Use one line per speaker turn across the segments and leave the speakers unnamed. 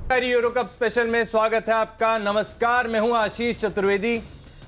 Euro cup special में स्वागत है आपका। नमस्कार, मैं हूं आशीष चतुर्वेदी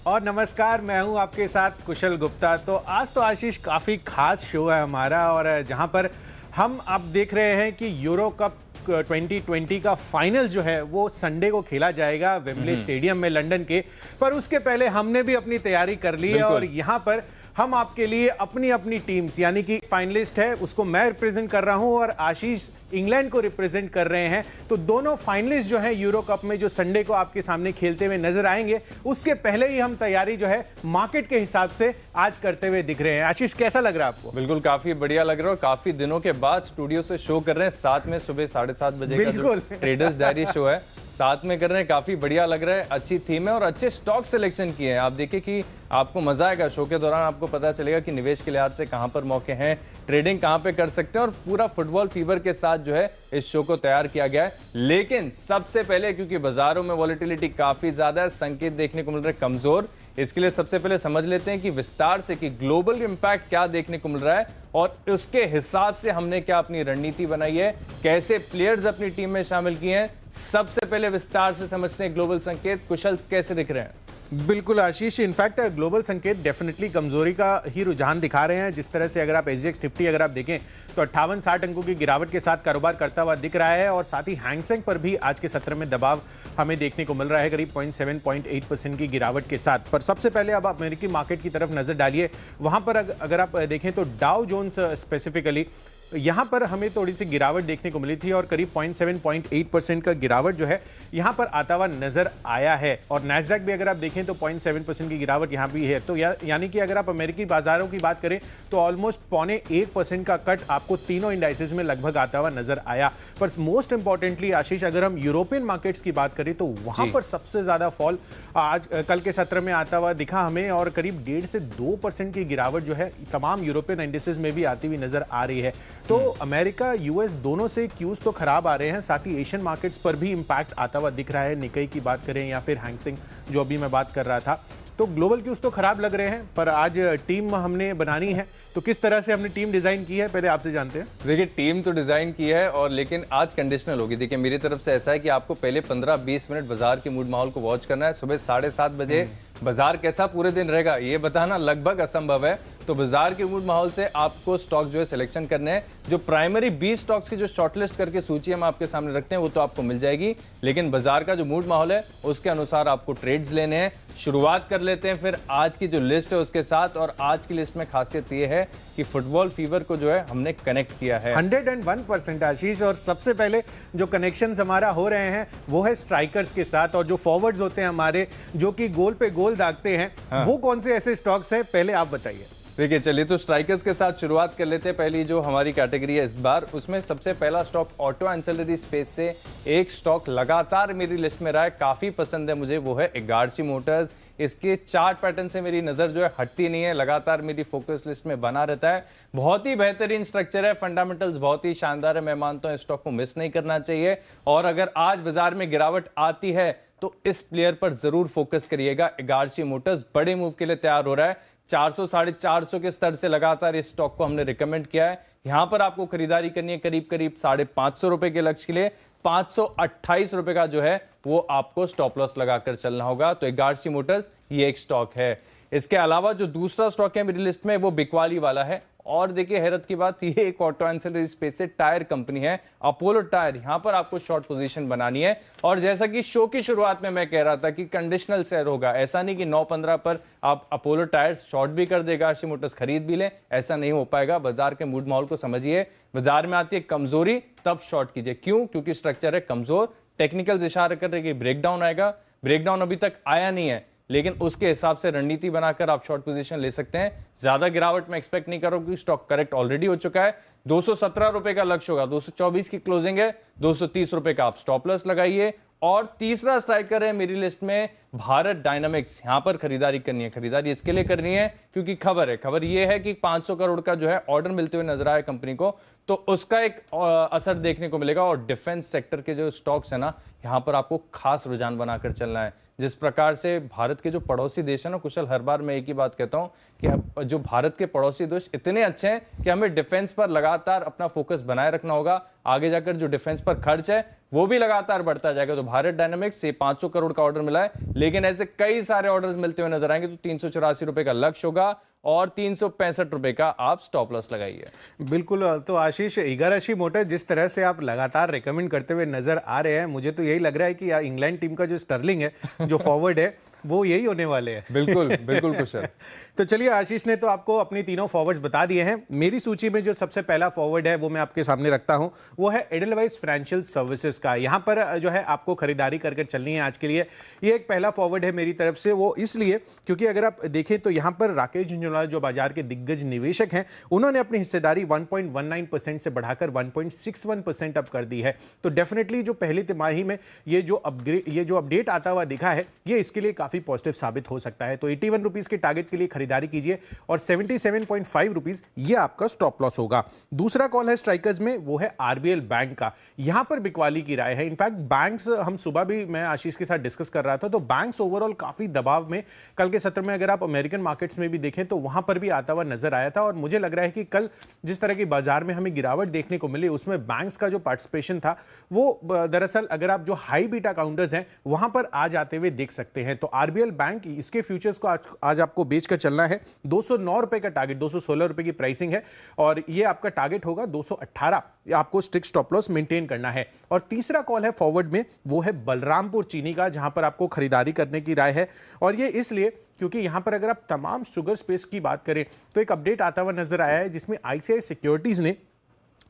और नमस्कार, मैं हूं आपके साथ कुशल गुप्ता। तो आज तो आशीष काफ़ी खास शो है हमारा, और जहां पर हम आप देख रहे हैं कि यूरो कप 2020 का फाइनल जो है वो संडे को खेला जाएगा वेम्बले स्टेडियम में लंदन के। पर उसके पहले हमने भी अपनी तैयारी कर ली है, और यहाँ पर हम आपके लिए अपनी अपनी टीम्स, यानी कि फाइनलिस्ट है उसको मैं रिप्रेजेंट कर रहा हूं और आशीष इंग्लैंड को रिप्रेजेंट कर रहे हैं। तो दोनों फाइनलिस्ट जो है यूरो कप में जो संडे को आपके सामने खेलते हुए नजर आएंगे, उसके पहले ही हम तैयारी जो है मार्केट के हिसाब से आज करते हुए दिख रहे हैं। आशीष, कैसा लग रहा है आपको?
बिल्कुल काफी बढ़िया लग रहा है, और काफी दिनों के बाद स्टूडियो से शो कर रहे हैं। साथ में सुबह 7:30 बजे का जो ट्रेडर्स डायरी शो है साथ में कर रहे हैं। काफी बढ़िया लग रहा है, अच्छी थीम है और अच्छे स्टॉक सिलेक्शन किए हैं। आप देखिए कि आपको मजा आएगा शो के दौरान। आपको पता चलेगा कि निवेश के लिहाज से कहां पर मौके हैं, ट्रेडिंग कहां पे कर सकते हैं, और पूरा फुटबॉल फीवर के साथ जो है इस शो को तैयार किया गया है। लेकिन सबसे पहले, क्योंकि बाजारों में वॉलेटिलिटी काफी ज्यादा है, संकेत देखने को मिल रहे कमजोर, इसके लिए सबसे पहले समझ लेते हैं कि विस्तार से कि ग्लोबल इंपैक्ट क्या देखने को मिल रहा है और उसके हिसाब से हमने क्या अपनी रणनीति बनाई है, कैसे प्लेयर्स अपनी टीम में शामिल किए हैं। सबसे पहले विस्तार से समझते हैं ग्लोबल संकेत। कुशल, कैसे दिख रहे हैं?
बिल्कुल आशीष, इनफैक्ट ग्लोबल संकेत डेफिनेटली कमजोरी का ही रुझान दिखा रहे हैं। जिस तरह से अगर आप एसजीएक्स 50 अगर आप देखें तो 58-60 अंकों की गिरावट के साथ कारोबार करता हुआ दिख रहा है, और साथ ही हैंगसेंग पर भी आज के सत्र में दबाव हमें देखने को मिल रहा है, करीब 0.7-0.8% की गिरावट के साथ। पर सबसे पहले अब आप अमेरिकी मार्केट की तरफ नजर डालिए। वहां पर अगर आप देखें तो डाउ जोन्स स्पेसिफिकली यहां पर हमें थोड़ी सी गिरावट देखने को मिली थी, और करीब 0.7-0.8% का गिरावट जो है यहां पर आता हुआ नजर आया है। और नैस्डैक भी अगर आप देखें तो 0.7% की गिरावट यहां भी है। तो यानी कि अगर आप अमेरिकी बाजारों की बात करें तो ऑलमोस्ट 0.25% का कट आपको तीनों इंडाइसेस में लगभग आता हुआ नजर आया। पर मोस्ट इंपॉर्टेंटली आशीष, अगर हम यूरोपियन मार्केट्स की बात करें तो वहां पर सबसे ज्यादा फॉल आज कल के सत्र में आता हुआ दिखा हमें, और करीब 1.5 से 2% की गिरावट जो है तमाम यूरोपियन इंडाइसेस में भी आती हुई नजर आ रही है। तो अमेरिका यूएस दोनों से क्यूज तो खराब आ रहे हैं, साथ ही एशियन मार्केट्स पर भी इंपैक्ट आता हुआ दिख रहा है। निकाई की बात करें या फिर हैंगसेंग जो अभी मैं बात कर रहा था, तो ग्लोबल क्यूज तो खराब लग रहे हैं। पर आज टीम हमने बनानी है, तो किस तरह से हमने टीम डिजाइन की है पहले आपसे जानते हैं।
देखिए, टीम तो डिजाइन की है, और लेकिन आज कंडीशनल होगी। देखिए, मेरी तरफ से ऐसा है कि आपको पहले 15-20 मिनट बाजार के मूड माहौल को वॉच करना है। सुबह 7:30 बजे बाजार कैसा पूरे दिन रहेगा ये बताना लगभग असंभव है। तो बाजार के मूड माहौल से आपको स्टॉक जो है सिलेक्शन करने हैं। जो प्राइमरी 20 स्टॉक्स की जो शॉर्टलिस्ट करके सूची हम आपके सामने रखते हैं वो तो आपको मिल जाएगी, लेकिन बाजार का जो मूड माहौल है उसके अनुसार आपको ट्रेड्स लेने हैं। शुरुआत कर लेते हैं फिर आज की जो लिस्ट है उसके साथ। और आज की लिस्ट में खासियत ये है कि फुटबॉल फीवर को जो है हमने कनेक्ट किया है
101% आशीष। और सबसे पहले जो कनेक्शन हमारा हो रहे हैं वो है स्ट्राइकर्स के साथ, और जो फॉरवर्ड्स होते हैं हमारे जो कि गोल पे गोल दागते हैं। वो कौन से ऐसे स्टॉक्स हैं, पहले आप बताइए।
देखिए, चलिए तो स्ट्राइकर्स के साथ शुरुआत कर लेते हैं। पहली जो हमारी कैटेगरी है इस बार, उसमें सबसे पहला स्टॉक ऑटो एंसेलरी स्पेस से एक स्टॉक लगातार मेरी लिस्ट में रहा है, काफी पसंद है मुझे, वो है एगार्ची मोटर्स। इसके चार्ट पैटर्न से मेरी नजर जो है हटती नहीं है, लगातार मेरी फोकस लिस्ट में बना रहता है। बहुत ही बेहतरीन स्ट्रक्चर है, फंडामेंटल्स बहुत ही शानदार है। मैं मानता हूं इस स्टॉक को मिस नहीं करना चाहिए, और अगर आज बाजार में गिरावट आती है तो इस प्लेयर पर जरूर फोकस करिएगा। एगार्ची मोटर्स बड़े मूव के लिए तैयार हो रहा है। 400-450 के स्तर से लगातार इस स्टॉक को हमने रिकमेंड किया है। यहां पर आपको खरीदारी करनी है करीब 550 रुपए के लक्ष्य के लिए। 528 रुपए का जो है वो आपको स्टॉप लॉस लगाकर चलना होगा। तो एगार्ची मोटर्स ये एक स्टॉक है। इसके अलावा जो दूसरा स्टॉक है मेरी लिस्ट में वो बिकवाली वाला है। और देखिए, हैरत की बात, ये एक ऑटो एंसिलरी स्पेस से टायर कंपनी है अपोलो टायर। यहां पर आपको शॉर्ट पोजीशन बनानी है, और जैसा कि शो की शुरुआत में मैं कह रहा था कि कंडीशनल शेयर होगा, ऐसा नहीं कि 9-15 पर आप अपोलो टायर्स शॉर्ट भी कर देगा, आरसी मोटर्स खरीद भी लें, ऐसा नहीं हो पाएगा। बाजार के मूड माहौल को समझिए। बाजार में आती है कमजोरी तब शॉर्ट कीजिए। क्यों? क्योंकि स्ट्रक्चर है कमजोर। टेक्निकल इशारा कर रहे कि ब्रेकडाउन आएगा, ब्रेकडाउन अभी तक आया नहीं है, लेकिन उसके हिसाब से रणनीति बनाकर आप शॉर्ट पोजीशन ले सकते हैं। ज्यादा गिरावट में एक्सपेक्ट नहीं करो, क्योंकि स्टॉक करेक्ट ऑलरेडी हो चुका है। 217 रुपए का लक्ष्य होगा, 224 की क्लोजिंग है, 230 रुपए का आप स्टॉप लॉस लगाइए। और तीसरा स्ट्राइकर है मेरी लिस्ट में भारत डायनामिक्स। यहां पर खरीदारी करनी है। खरीदारी इसके लिए करनी है क्योंकि खबर यह है कि 500 करोड़ का जो है ऑर्डर मिलते हुए नजर आया कंपनी को, तो उसका एक असर देखने को मिलेगा। और डिफेंस सेक्टर के जो स्टॉक्स है ना, यहां पर आपको खास रुझान बनाकर चलना है। जिस प्रकार से भारत के जो पड़ोसी देश है ना कुशल, हर बार मैं एक ही बात कहता हूं कि जो भारत के पड़ोसी देश इतने अच्छे हैं कि हमें डिफेंस पर लगातार अपना फोकस बनाए रखना होगा। आगे जाकर जो डिफेंस पर खर्च है वो भी लगातार बढ़ता जाएगा। तो भारत डायनामिक्स से 500 करोड़ का ऑर्डर मिला है, लेकिन ऐसे कई सारे ऑर्डर्स मिलते हुए नजर आएंगे। तो 384 रुपए का लक्ष्य होगा और 365 रुपए का आप स्टॉप लॉस लगाइए।
बिल्कुल। तो आशीष, इगाराशी मोटर जिस तरह से आप लगातार रेकमेंड करते हुए नजर आ रहे हैं, मुझे तो यही लग रहा है कि इंग्लैंड टीम का जो स्टर्लिंग है, जो फॉरवर्ड है, वो यही होने वाले हैं।
बिल्कुल बिल्कुल कुशल।
तो चलिए, आशीष ने तो आपको अपनी तीनों फॉरवर्ड्स बता दिए हैं। मेरी सूची में जो सबसे पहला फॉरवर्ड है वो मैं आपके सामने रखता हूं, वो है एडलवाइस फाइनेंशियल सर्विसेज का। यहां पर जो है आपको खरीदारी करके चलनी है आज के लिए। ये एक पहला फॉरवर्ड है मेरी तरफ से, वो इसलिए क्योंकि अगर आप देखें तो यहां पर राकेश झुंझुनवाला जो बाजार के दिग्गज निवेशक हैं, उन्होंने अपनी हिस्सेदारी 1.19% से बढ़ाकर 1.61% अब कर दी है। तो डेफिनेटली जो पहली तिमाही में ये जो अपडेट आता हुआ दिखा है, ये इसके लिए काफी पॉजिटिव साबित हो सकता है। तो 81 रुपीज के टारगेट के लिए खरीदारी कीजिए और 77.5 रुपीज ये आपका स्टॉप लॉस होगा। दूसरा कॉल है स्ट्राइकर्स में, वो है आरबीएल बैंक का। यहां पर बिकवाली की राय है। इनफैक्ट बैंक्स, हम सुबह भी मैं आशीष के साथ डिस्कस कर रहा था, तो बैंक्स ओवरऑल काफी दबाव में कल के सत्र में, अगर आप अमेरिकन मार्केट्स में भी देखें तो वहां पर भी आता हुआ नजर आया था। और मुझे लग रहा है कि कल जिस तरह की बाजार में हमें गिरावट देखने को मिली, उसमें बैंक्स का जो पार्टिसिपेशन था वो दरअसल अगर आप जो हाई बीटा काउंटर्स हैं वहां पर आ जाते हुए देख सकते हैं। तो आरबीएल बैंक, इसके फ्यूचर्स को आज आपको बेचकर चलना है। 209 रुपए का टारगेट, 216 रुपए की प्राइसिंग है और ये आपका टारगेट होगा 218। आपको स्ट्रिक्ट स्टॉप लॉस मेंटेन करना है। और तीसरा कॉल है फॉरवर्ड में, वो है बलरामपुर चीनी का, जहां पर आपको खरीदारी करने की राय है। और ये इसलिए क्योंकि यहां पर अगर आप तमाम शुगर स्पेस की बात करें तो एक अपडेट आता हुआ नजर आया है, जिसमें आईसीआई सिक्योरिटीज ने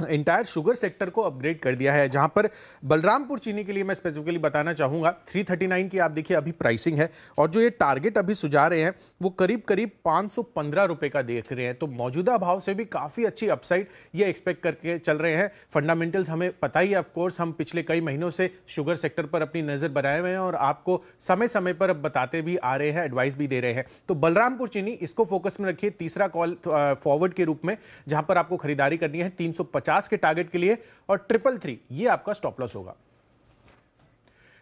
इंटायर शुगर सेक्टर को अपग्रेड कर दिया है। जहां पर बलरामपुर चीनी के लिए मैं स्पेसिफिकली बताना चाहूंगा, 339 की आप देखिए अभी प्राइसिंग है और जो ये टारगेट अभी सुझा रहे हैं वो करीब करीब 515 रुपए का देख रहे हैं। तो मौजूदा भाव से भी काफी अच्छी अपसाइड ये एक्सपेक्ट करके चल रहे हैं। फंडामेंटल्स हमें पता ही है, ऑफ कोर्स हम पिछले कई महीनों से शुगर सेक्टर पर अपनी नजर बनाए हुए हैं और आपको समय समय पर अब बताते भी आ रहे हैं, एडवाइस भी दे रहे हैं। तो बलरामपुर चीनी, इसको फोकस में रखिए तीसरा कॉल फॉरवर्ड के रूप में, जहां पर आपको खरीदारी करनी है 350 के टारगेट के लिए और 333 ये आपका स्टॉप लॉस होगा।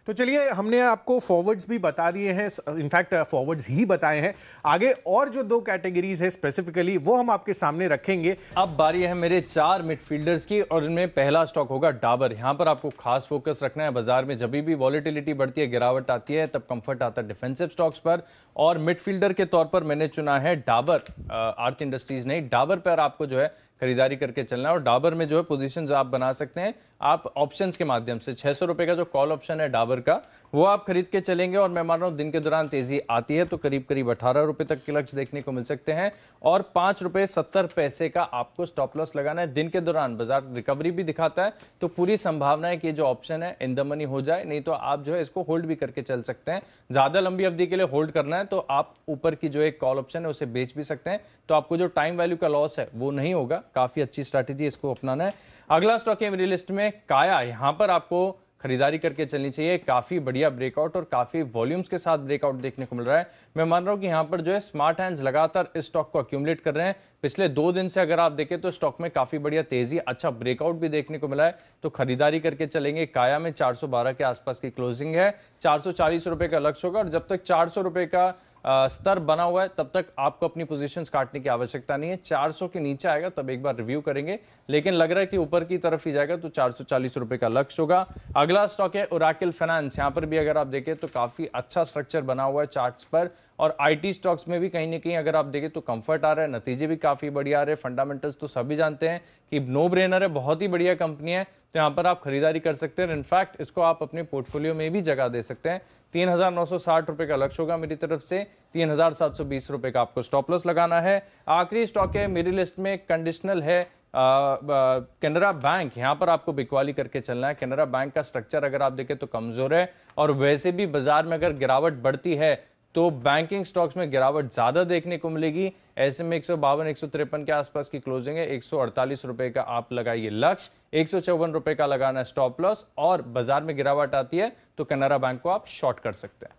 तो चलिए, हमने आपको फॉरवर्ड्स भी बता दिए हैं, इनफैक्ट फॉरवर्ड्स ही बताए हैं। आगे और जो दो कैटेगरीज है स्पेसिफिकली वो हम आपके सामने रखेंगे।
अब बारी है मेरे 4 मिडफील्डर्स की और इनमें पहला स्टॉक होगा डाबर। यहां पर आपको खास फोकस रखना है। बाजार में जब भी वॉलेटिलिटी बढ़ती है, गिरावट आती है, तब कंफर्ट आता है डिफेंसिव स्टॉक्स पर। और मिडफील्डर के तौर पर मैंने चुना है डाबर। आर्थ इंडस्ट्रीज नहीं, डाबर पर आपको जो है खरीदारी करके चलना है। और डाबर में जो है पोजीशंस आप बना सकते हैं आप ऑप्शंस के माध्यम से। 600 रुपए का जो कॉल ऑप्शन है डाबर का, वो आप खरीद के चलेंगे और मैं मान रहा हूं दिन के दौरान तेजी आती है तो करीब करीब 18 रुपए तक के लक्ष्य देखने को मिल सकते हैं। और 5 रुपए 70 पैसे का आपको स्टॉप लॉस लगाना है। दिन के दौरान बाजार रिकवरी भी दिखाता है तो पूरी संभावना है कि जो ऑप्शन है इन द मनी हो जाए, नहीं तो आप जो है इसको होल्ड भी करके चल सकते हैं। ज्यादा लंबी अवधि के लिए होल्ड करना है तो आप ऊपर की जो एक कॉल ऑप्शन है उसे बेच भी सकते हैं, तो आपको जो टाइम वैल्यू का लॉस है वो नहीं होगा। काफी अच्छी स्ट्रैटेजी, इसको अपनाना है। अगला स्टॉक है मेरी लिस्ट में काया। यहां पर आपको खरीदारी करके चलनी चाहिए। काफी बढ़िया ब्रेकआउट और काफी वॉल्यूम्स के साथ ब्रेकआउट देखने को मिल रहा है। मैं मान रहा हूं कि यहां पर जो है स्मार्ट हैंड्स लगातार इस स्टॉक को अक्यूमुलेट कर रहे हैं। पिछले 2 दिन से अगर आप देखें तो स्टॉक में काफी बढ़िया तेजी, अच्छा ब्रेकआउट भी देखने को मिला है, तो खरीदारी करके चलेंगे। काया में 412 के आसपास की क्लोजिंग है, 440 रुपए का लक्ष्य होगा और जब तक 400 रुपए का स्तर बना हुआ है तब तक आपको अपनी पोजीशंस काटने की आवश्यकता नहीं है। 400 के नीचे आएगा तब एक बार रिव्यू करेंगे, लेकिन लग रहा है कि ऊपर की तरफ ही जाएगा तो 440 रुपए का लक्ष्य होगा। अगला स्टॉक है ओरेकल फाइनेंस। यहां पर भी अगर आप देखें तो काफी अच्छा स्ट्रक्चर बना हुआ है चार्ट्स पर और आईटी स्टॉक्स में भी कहीं ना कहीं अगर आप देखें तो कंफर्ट आ रहा है, नतीजे भी काफी बढ़िया आ रहे हैं। फंडामेंटल्स तो सभी जानते हैं कि नो ब्रेनर है, बहुत ही बढ़िया कंपनी है, तो यहां पर आप खरीदारी कर सकते हैं। इनफैक्ट इसको आप अपने पोर्टफोलियो में भी जगह दे सकते हैं। 3,960 रुपए का लक्ष्य होगा मेरी तरफ से, 3,720 रुपए का आपको स्टॉप लॉस लगाना है। आखिरी स्टॉक है मेरी लिस्ट में, कंडीशनल है कैनरा बैंक। यहां पर आपको बिकवाली करके चलना है। कैनरा बैंक का स्ट्रक्चर अगर आप देखें तो कमजोर है और वैसे भी बाजार में अगर गिरावट बढ़ती है तो बैंकिंग स्टॉक्स में गिरावट ज्यादा देखने को मिलेगी। ऐसे में 152 153 के आसपास की क्लोजिंग है। 148 रुपए का आप लगाइए लक्ष्य, 154 रुपए का लगाना है स्टॉप लॉस और बाजार में गिरावट आती है तो कैनरा बैंक को आप शॉर्ट कर सकते हैं।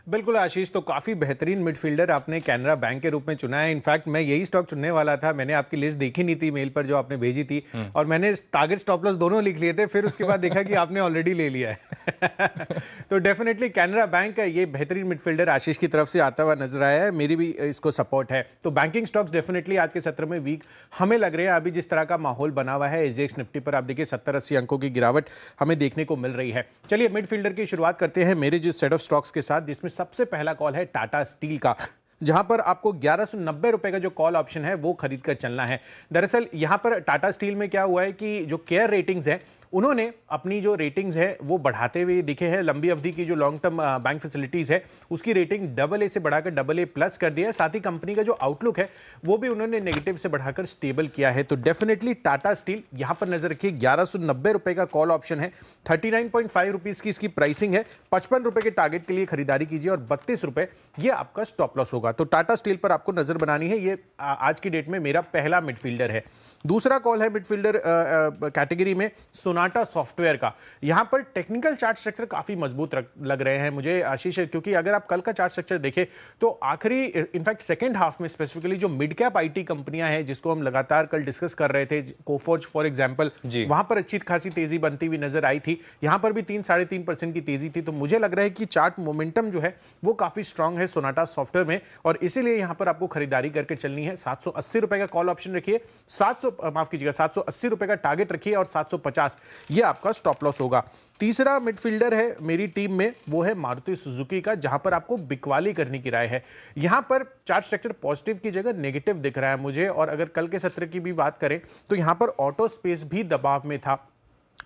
बिल्कुल आशीष, तो काफी बेहतरीन मिडफील्डर आपने कैनरा बैंक के रूप में चुना है। इनफैक्ट मैं यही स्टॉक चुनने वाला था, मैंने आपकी लिस्ट देखी नहीं थी मेल पर जो आपने भेजी थी, और मैंने टारगेट स्टॉप लॉस दोनों लिख लिए थे, फिर उसके बाद देखा कि आपने ऑलरेडी ले लिया है। तो डेफिनेटली कैनरा बैंक ये बेहतरीन मिडफील्डर आशीष की तरफ से आता हुआ नजर आया है, मेरी भी इसको सपोर्ट है। तो बैंकिंग स्टॉक्स डेफिनेटली आज के सत्र में वीक हमें लग रहे हैं। अभी जिस तरह का माहौल बना हुआ है, एसजीएक्स निफ्टी पर आप देखिए 70-80 अंकों की गिरावट हमें देखने को मिल रही है। चलिए मिडफील्डर की शुरुआत करते हैं मेरे जो सेट ऑफ स्टॉक्स के साथ, जिसमें सबसे पहला कॉल है टाटा स्टील का, जहां पर आपको 1190 रुपए का जो कॉल ऑप्शन है वो खरीद कर चलना है। दरअसल यहां पर टाटा स्टील में क्या हुआ है कि जो केयर रेटिंग्स है उन्होंने अपनी जो रेटिंग्स है वो बढ़ाते हुए दिखे हैं। लंबी अवधि की जो लॉन्ग टर्म बैंक फैसिलिटीज है उसकी रेटिंग AA से बढ़ाकर AA+ कर दिया है। साथ ही कंपनी का जो आउटलुक है वो भी उन्होंने नेगेटिव से बढ़ाकर स्टेबल किया है। तो डेफिनेटली टाटा स्टील यहां पर नजर रखिए, 1190 रुपए का कॉल ऑप्शन है, 39.5 रुपीज की इसकी प्राइसिंग है। 55 रुपए के टारगेट के लिए खरीदारी कीजिए और 32 रुपए ये आपका स्टॉप लॉस होगा। तो टाटा स्टील पर आपको नजर बनानी है। ये आज की डेट में मेरा पहला मिडफील्डर है। दूसरा कॉल है मिडफील्डर कैटेगरी में सोनाटा सॉफ्टवेयर का। यहां पर टेक्निकल चार्ट स्ट्रक्चर काफी मजबूत लग रहे हैं मुझे आशीष, क्योंकि अगर आप कल का चार्ट स्ट्रक्चर देखें तो आखिरी इनफैक्ट सेकंड हाफ में स्पेसिफिकली जो मिड कैप आईटी कंपनियां हैं जिसको हम लगातार कल डिस्कस कर रहे थे, कोफोर्ज फॉर एग्जांपल, वहां पर अच्छी खासी तेजी बनती हुई नजर आई थी। यहां पर भी 3-3.5% की तेजी थी। तो मुझे लग रहा है कि चार्ट मोमेंटम जो है वो काफी स्ट्रांग है सोनाटा सॉफ्टवेयर में, और इसीलिए यहां पर आपको खरीदारी करके चलनी है। 780 रुपए का कॉल ऑप्शन रखिए, 780 रुपए का टारगेट रखिए और 750 ये आपका स्टॉप लॉस होगा। तीसरा मिडफील्डर है मेरी टीम में, वो है मारुति सुजुकी का, जहां पर आपको बिकवाली करने की राय है। यहां पर चार्ट स्ट्रक्चर पॉजिटिव की जगह नेगेटिव दिख रहा है मुझे, और अगर कल के सत्र की भी बात करें तो यहां पर ऑटो स्पेस भी दबाव में था।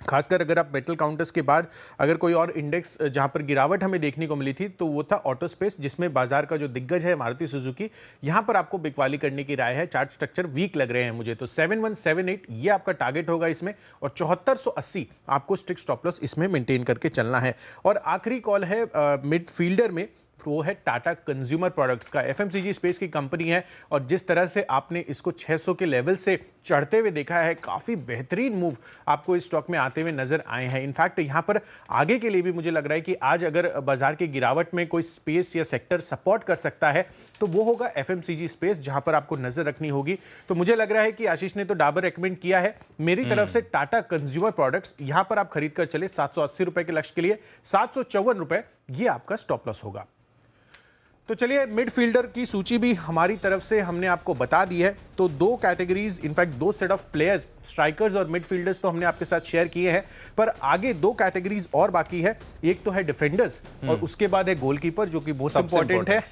खासकर अगर आप मेटल काउंटर्स के बाद अगर कोई और इंडेक्स जहां पर गिरावट हमें देखने को मिली थी तो वो था ऑटो स्पेस, जिसमें बाजार का जो दिग्गज है मारुति सुजुकी, यहां पर आपको बिकवाली करने की राय है। चार्ट स्ट्रक्चर वीक लग रहे हैं मुझे, तो 7178 ये आपका टारगेट होगा इसमें, और 7480 आपको स्ट्रिक्ट स्टॉप लॉस इसमें मेंटेन करके चलना है। और आखिरी कॉल है मिडफील्डर में, वो है टाटा कंज्यूमर प्रोडक्ट्स का। एफएमसीजी स्पेस की कंपनी है, और जिस तरह से आपने इसको 600 के लेवल से चढ़ते हुए देखा है, काफी बेहतरीन मूव आपको इस स्टॉक में आते हुए नजर आए हैं। इनफैक्ट यहां पर आगे के लिए भी मुझे लग रहा है कि आज अगर बाजार की गिरावट में कोई स्पेस या सेक्टर सपोर्ट कर सकता है तो वो होगा एफएमसीजी स्पेस, जहां पर आपको नजर रखनी होगी। तो मुझे लग रहा है कि आशीष ने तो डाबर रेकमेंड किया है, मेरी तरफ से टाटा कंज्यूमर प्रोडक्ट्स यहां पर आप खरीद कर चले 780 रुपए के लक्ष्य के लिए। 754 रुपए ये आपका स्टॉप लॉस होगा। तो चलिए मिडफील्डर की सूची भी हमारी तरफ से हमने आपको बता दी है। तो दो कैटेगरीज, इनफैक्ट दो सेट ऑफ प्लेयर्स, स्ट्राइकर्स और मिडफील्डर्स तो हमने आपके साथ शेयर किए हैं, पर आगे दो कैटेगरीज और बाकी है। एक तो है डिफेंडर्स और उसके बाद है गोलकीपर, जो कि मोस्ट इंपॉर्टेंट है।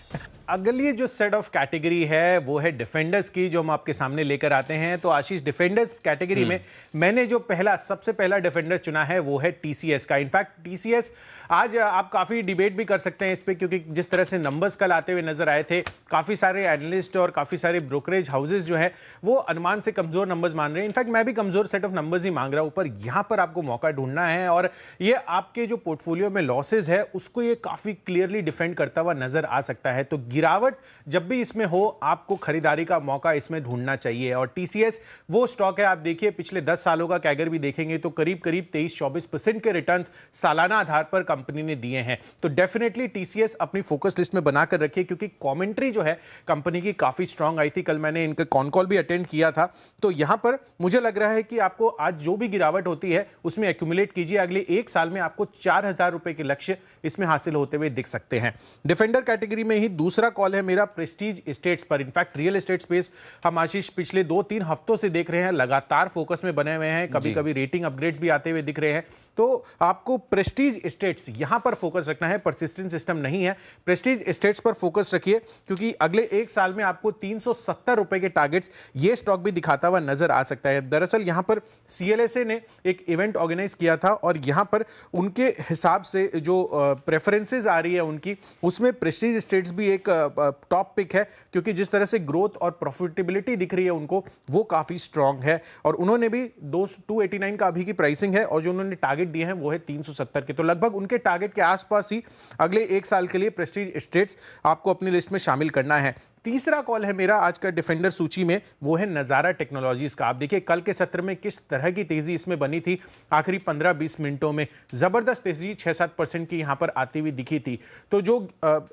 अगली जो सेट ऑफ कैटेगरी है वो है डिफेंडर्स की, जो हम आपके सामने लेकर आते हैं। तो आशीष, डिफेंडर्स कैटेगरी में मैंने जो सबसे पहला डिफेंडर चुना है वो है टीसीएस का। इनफैक्ट टीसीएस आज आप काफी डिबेट भी कर सकते हैं इस पे, क्योंकि जिस तरह से नंबर्स कल आते हुए नजर आए थे, काफी सारे एनालिस्ट और काफी सारे ब्रोकरेज हाउसेज जो है वो अनुमान से कमजोर नंबर्स मान रहे हैं। इनफैक्ट मैं भी कमजोर सेट ऑफ नंबर्स ही मांग रहा हूं, पर यहां पर आपको मौका ढूंढना है, और ये आपके जो पोर्टफोलियो में लॉसेज है उसको ये काफी क्लियरली डिफेंड करता हुआ नजर आ सकता है। तो गिरावट जब भी इसमें हो, आपको खरीदारी का मौका इसमें ढूंढना चाहिए। और टीसीएस वो स्टॉक है, आप देखिए पिछले 10 सालों का कैगर भी देखेंगे तो करीब करीब 23-24% के रिटर्न्स सालाना आधार पर कंपनी ने दिए हैं। तो डेफिनेटली टीसीएस अपनी फोकस लिस्ट में बनाकर रखिए, क्योंकि कमेंट्री जो है कंपनी की काफी स्ट्रांग आई थी। कल मैंने इनका कॉन कॉल भी अटेंड किया था। तो यहां पर मुझे लग रहा है कि आपको आज जो भी गिरावट होती है उसमें एक्यूमुलेट कीजिए, अगले एक साल में आपको 4000 रुपए के लक्ष्य इसमें हासिल होते हुए दिख सकते हैं। डिफेंडर कैटेगरी में ही दूसरा कॉल है मेरा प्रेस्टीज एस्टेट्स पर। इनफैक्ट रियल एस्टेट स्पेस हम आशीष पिछले 2-3 हफ्तों से देख रहे हैं, लगातार फोकस में बने हुए हैं, कभी कभी रेटिंग अपग्रेड्स भी आते हुए दिख रहे हैं। तो आपको प्रेस्टीज एस्टेट्स यहां पर फोकस रखना है, परसिस्टेंट सिस्टम नहीं है। प्रेस्टीज एस्टेट्स पर फोकस रखिए, क्योंकि अगले एक साल में आपको 370 रुपए के टारगेट्स ये स्टॉक भी दिखाता हुआ नजर आ सकता है। दरअसल यहां पर सीएलएसए ने एक इवेंट ऑर्गेनाइज किया था, और यहां पर उनके हिसाब से जो प्रेफरेंसेस आ रही है उनकी, उसमें प्रेस्टीज एस्टेट्स भी एक टॉप पिक है, क्योंकि जिस तरह से ग्रोथ और प्रॉफिटेबिलिटी दिख रही है उनको, वो काफी स्ट्रांग है। और उन्होंने भी 289 का अभी की प्राइसिंग है, और जो उन्होंने टारगेट दिए हैं वो है 370 के। तो लगभग उनके टारगेट के आसपास ही अगले एक साल के लिए प्रेस्टीज एस्टेट्स आपको अपनी लिस्ट में शामिल करना है। तीसरा कॉल है मेरा आज का डिफेंडर सूची में, वो है नज़ारा टेक्नोलॉजीज का। आप देखिए कल के सत्र में किस तरह की तेजी इसमें बनी थी, आखिरी 15-20 मिनटों में जबरदस्त तेजी 6-7% की यहां पर आती हुई दिखी थी। तो जो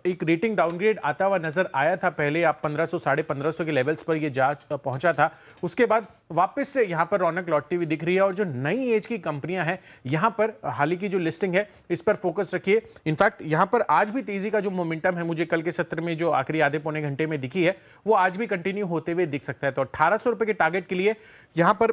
एक रेटिंग डाउनग्रेड आता हुआ नजर आया था, पहले आप 1500 1550 के लेवल्स पर ये जा पहुंचा था, उसके बाद वापस से यहां पर रौनक लौटती हुई दिख रही है। और जो नई एज की कंपनियां हैं यहां पर हाल ही की जो लिस्टिंग है इस पर फोकस रखिए। इनफैक्ट यहां पर आज भी तेजी का जो मोमेंटम है, मुझे कल के सत्र में जो आखिरी आधे पौने घंटे में दिखी है, वो आज भी कंटिन्यू होते हुए दिख सकता है। तो 1800 रुपए के टारगेट के लिए यहां पर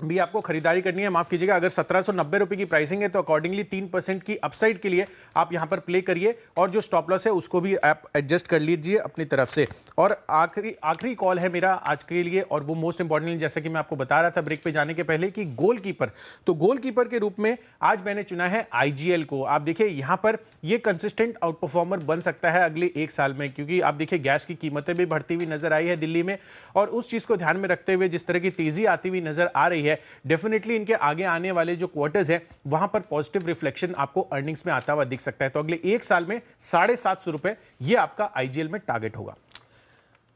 भी आपको खरीदारी करनी है। माफ कीजिएगा, अगर 1790 रुपए की प्राइसिंग है तो अकॉर्डिंगली 3% की अपसाइड के लिए आप यहां पर प्ले करिए, और जो स्टॉप लॉस है उसको भी आप एडजस्ट कर लीजिए अपनी तरफ से। और आखिरी कॉल है मेरा आज के लिए, और वो मोस्ट इंपॉर्टेंट, जैसा कि मैं आपको बता रहा था ब्रेक पे जाने के पहले, कि गोलकीपर। तो गोलकीपर के रूप में आज मैंने चुना है आईजीएल को। आप देखिए यहां पर ये कंसिस्टेंट आउट परफॉर्मर बन सकता है अगले 1 साल में, क्योंकि आप देखिए गैस की कीमतें भी बढ़ती हुई नजर आई है दिल्ली में, और उस चीज को ध्यान में रखते हुए जिस तरह की तेजी आती हुई नजर आ रही है, डेफिनेटली इनके आगे आने वाले जो क्वार्टर्स है वहां पर पॉजिटिव रिफ्लेक्शन आपको अर्निंग्स में आता हुआ दिख सकता है। तो अगले 1 साल में 750 रुपए ये आपका आईजीएल में टारगेट होगा।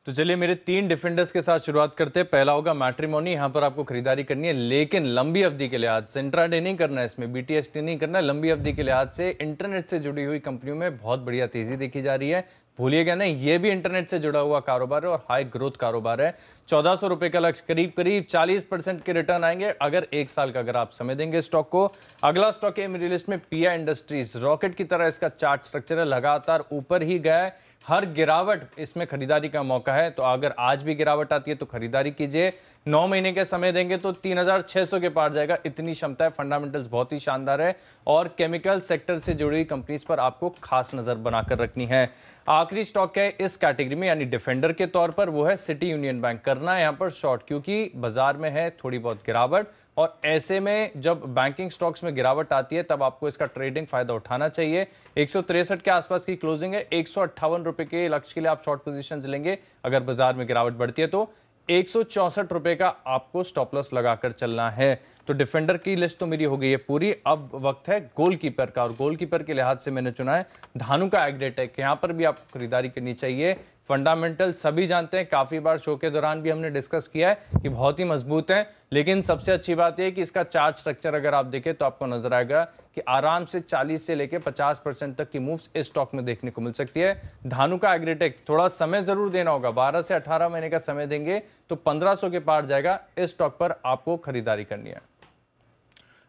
तो चलिए मेरे 3 डिफेंडर्स के साथ शुरुआत करते हैं। पहला होगा मैट्रिमोनी। यहां पर आपको खरीदारी करनी है, लेकिन लंबी अवधि के लिहाज से, इंट्राडे नहीं करना है इसमें, बीटीएसटी नहीं करना है, लंबी अवधि के लिहाज से इंटरनेट से जुड़ी हुई कंपनियों में बहुत बढ़िया तेजी देखी जा रही है। भूलिएगा नहीं, ये भी इंटरनेट से जुड़ा हुआ कारोबार है और हाई ग्रोथ कारोबार है। 1400 रुपए का लक्ष्य, करीब करीब 40% के रिटर्न आएंगे अगर 1 साल का अगर आप समय देंगे स्टॉक को। अगला स्टॉक है मेरी लिस्ट में पीआई इंडस्ट्रीज। रॉकेट की तरह इसका चार्ट स्ट्रक्चर है, लगातार ऊपर ही गया है, हर गिरावट इसमें खरीदारी का मौका है। तो अगर आज भी गिरावट आती है तो खरीदारी कीजिए। 9 महीने के समय देंगे तो 3600 के पार जाएगा, इतनी क्षमता है। फंडामेंटल्स बहुत ही शानदार है और केमिकल सेक्टर से जुड़ी कंपनीज पर आपको खास नजर बनाकर रखनी है। आखिरी स्टॉक है इस कैटेगरी में यानी डिफेंडर के तौर पर, वो है सिटी यूनियन बैंक। करना है यहां पर शॉर्ट, क्योंकि बाजार में है थोड़ी बहुत गिरावट, और ऐसे में जब बैंकिंग स्टॉक्स में गिरावट आती है तब आपको इसका ट्रेडिंग फायदा उठाना चाहिए। 163 के आसपास की क्लोजिंग है, 158 रुपए के लक्ष्य के लिए आप शॉर्ट पोजीशंस लेंगे। अगर बाजार में गिरावट बढ़ती है तो 164 रुपए का आपको स्टॉप लॉस लगाकर चलना है। तो डिफेंडर की लिस्ट तो मेरी हो गई है पूरी। अब वक्त है गोलकीपर का, और गोलकीपर के लिहाज से मैंने चुना है धानुका एग्रीटेक। यहां पर भी आपको खरीदारी करनी चाहिए। फंडामेंटल सभी जानते हैं, काफी बार शो के दौरान भी हमने डिस्कस किया है कि बहुत ही मजबूत है, लेकिन सबसे अच्छी बात यह है कि इसका चार्ट स्ट्रक्चर अगर आप देखें तो आपको नजर आएगा कि आराम से 40 से लेकर 50% तक की मूव्स इस स्टॉक में देखने को मिल सकती है। धानुका एग्रीटेक, थोड़ा समय जरूर देना होगा, 12 से 18 महीने का समय देंगे तो 1500 के पार जाएगा। इस स्टॉक पर आपको खरीदारी करनी है।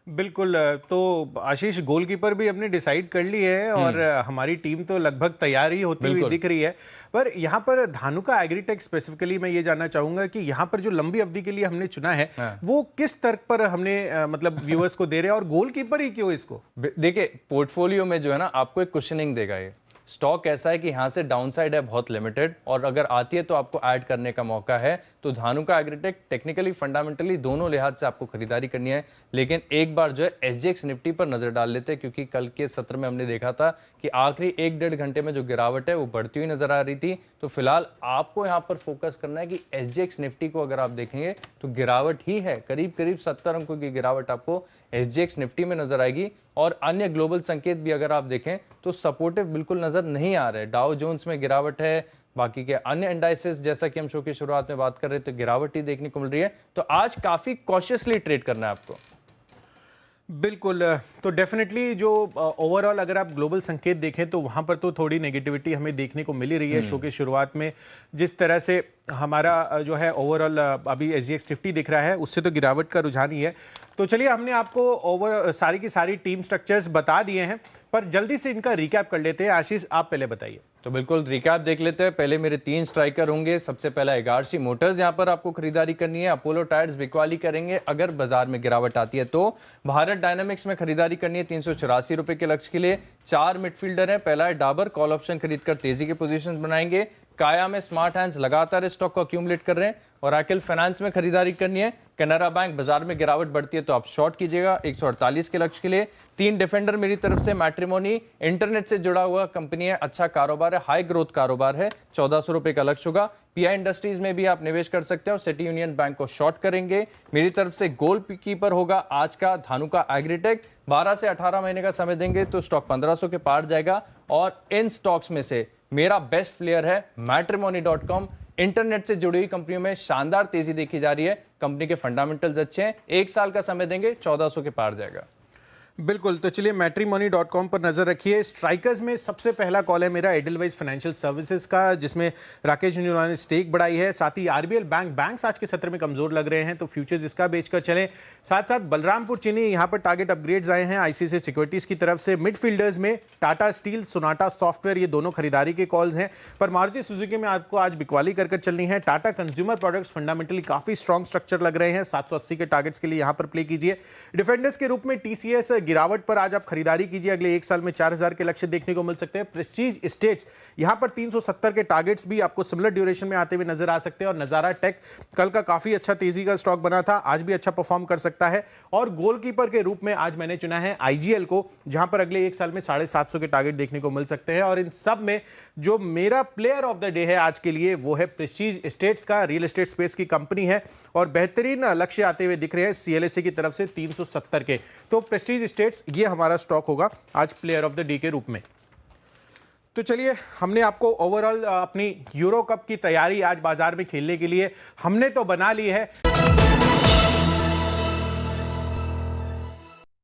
बिल्कुल। तो आशीष, गोलकीपर भी अपने डिसाइड कर ली है और हमारी टीम तो लगभग तैयार ही होती हुई दिख रही है। पर यहाँ पर धानुका एग्रीटेक स्पेसिफिकली मैं ये जानना चाहूंगा कि यहाँ पर जो लंबी अवधि के लिए हमने चुना है वो किस तर्क पर हमने मतलब व्यूअर्स को दे रहे हैं, और गोलकीपर ही क्यों इसको?
देखिए पोर्टफोलियो में जो है ना आपको एक कुशनिंग देगा। ये स्टॉक ऐसा है कि यहाँ से डाउनसाइड है बहुत लिमिटेड, और अगर आती है तो आपको ऐड करने का मौका है। तो धानुका एग्रीटेक टेक्निकली फंडामेंटली दोनों लिहाज से आपको खरीदारी करनी है। लेकिन एक बार जो है एसजीएक्स निफ्टी पर नजर डाल लेते हैं, क्योंकि कल के सत्र में हमने देखा था कि आखिरी 1-1.5 घंटे में जो गिरावट है वो बढ़ती हुई नजर आ रही थी। तो फिलहाल आपको यहाँ पर फोकस करना है कि एसजीएक्स निफ्टी को अगर आप देखेंगे तो गिरावट ही है, करीब करीब 70 अंकों की गिरावट आपको एसजीएक्स निफ्टी में नजर आएगी। और अन्य ग्लोबल संकेत भी अगर आप देखें तो सपोर्टिव बिल्कुल नजर नहीं आ रहे। डाउ जोन्स में गिरावट है, बाकी के अन्य इंडाइसेस जैसा कि हम शो की शुरुआत में बात कर रहे थे गिरावट ही देखने को मिल रही है। तो आज काफी कॉशियसली ट्रेड करना है आपको।
बिल्कुल। तो डेफिनेटली जो ओवरऑल अगर आप ग्लोबल संकेत देखें तो वहां पर तो थोड़ी नेगेटिविटी हमें देखने को मिल ही रही है। शो की शुरुआत में जिस तरह से हमारा जो है ओवरऑल अभी एसजीएक्स 50 दिख रहा है, उससे तो गिरावट का रुझान ही है। तो चलिए, हमने आपको सारी की सारी टीम स्ट्रक्चर्स बता दिए हैं, पर जल्दी से इनका रिकैप कर लेते हैं। आशीष, आप पहले बताइए।
तो बिल्कुल रिकैप देख लेते हैं। पहले मेरे 3 स्ट्राइकर होंगे। सबसे पहला एगारसी मोटर्स, यहां पर आपको खरीदारी करनी है। अपोलो टायर्स बिकवाली करेंगे अगर बाजार में गिरावट आती है तो। भारत डायनामिक्स में खरीदारी करनी है 384 रुपए के लक्ष्य के लिए। 4 मिडफील्डर है। पहला है डाबर, कॉल ऑप्शन खरीदकर तेजी के पोजीशन बनाएंगे। काया में स्मार्ट हैंड्स लगातार स्टॉक को अक्यूमुलेट कर रहे हैं। और आकिल फाइनेंस में खरीदारी करनी है। कैनरा बैंक, बाजार में गिरावट बढ़ती है तो आप शॉर्ट कीजिएगा 148 के लक्ष्य के लिए। 3 डिफेंडर मेरी तरफ से। मैट्रिमोनी इंटरनेट से जुड़ा हुआ कंपनी है, अच्छा कारोबार है, हाई ग्रोथ कारोबार है, 1400 रुपए का लक्ष्य होगा। पीआई इंडस्ट्रीज में भी आप निवेश कर सकते हैं और सिटी यूनियन बैंक को शॉर्ट करेंगे। मेरी तरफ से गोल कीपर होगा आज का धानुका एग्रीटेक। 12 से 18 महीने का समय देंगे तो स्टॉक 1500 के पार जाएगा। और इन स्टॉक्स में से मेरा बेस्ट प्लेयर है मैट्रिमोनी.com। इंटरनेट से जुड़ी हुई कंपनियों में शानदार तेजी देखी जा रही है, कंपनी के फंडामेंटल्स अच्छे हैं, 1 साल का समय देंगे 1400 के पार जाएगा।
बिल्कुल, तो चलिए मैट्रिमोनी.com पर नजर रखिए। स्ट्राइकर्स में सबसे पहला कॉल है मेरा एडलवाइज फाइनेंशियल सर्विसेज का, जिसमें राकेश झुंझुनवाला ने स्टेक बढ़ाई है। साथ ही आरबीएल बैंक्स आज के सत्र में कमजोर लग रहे हैं, तो फ्यूचर्स इसका बेचकर चलें। साथ साथ बलरामपुर चीनी, यहाँ पर टारगेट अपग्रेड्स आए हैं आईसीआईसीआई सिक्योरिटीज की तरफ से। मिडफील्डर्स में टाटा स्टील, सोनाटा सॉफ्टवेयर, ये दोनों खरीदारी के कॉल्स हैं। पर मारुति सुजुकी में आपको आज बिकवाली कर चलनी है। टाटा कंज्यूमर प्रोडक्ट्स फंडामेंटली काफी स्ट्रॉन्ग स्ट्रक्चर लग रहे हैं, 780 के टारगेट्स के लिए यहाँ पर प्ले कीजिए। डिफेंडर्स के रूप में टीसीएस गिरावट पर आज आप खरीदारी कीजिए, अगले 1 साल में 4000 के लक्ष्य देखने को मिल सकते हैं। प्रेस्टीज एस्टेट्स यहां पर 370 के टारगेट्स भी आपको सिमिलर ड्यूरेशन में आते हुए नजर आ सकते हैं। और नजारा टेक कल का काफी अच्छा तेजी का स्टॉक बना था, आज भी अच्छा परफॉर्म कर सकता है। और गोलकीपर के रूप में आज मैंने चुना है आईजीएल को, जहां पर अगले 1 साल में 750 के टारगेट देखने को मिल सकते हैं। और इन सब में जो मेरा प्लेयर ऑफ द डे है आज के लिए, वो है प्रेस्टीज एस्टेट्स का। रियल एस्टेट स्पेस की कंपनी है और बेहतरीन लक्ष्य आते हुए दिख रहे हैं सीएलएसए की तरफ से 370 के। तो प्रेस्टीज एस्टेट्स ये हमारा स्टॉक होगा आज प्लेयर ऑफ द डे के रूप में। तो चलिए, हमने आपको ओवरऑल अपनी यूरो कप की तैयारी आज बाजार में खेलने के लिए हमने तो बना ली है।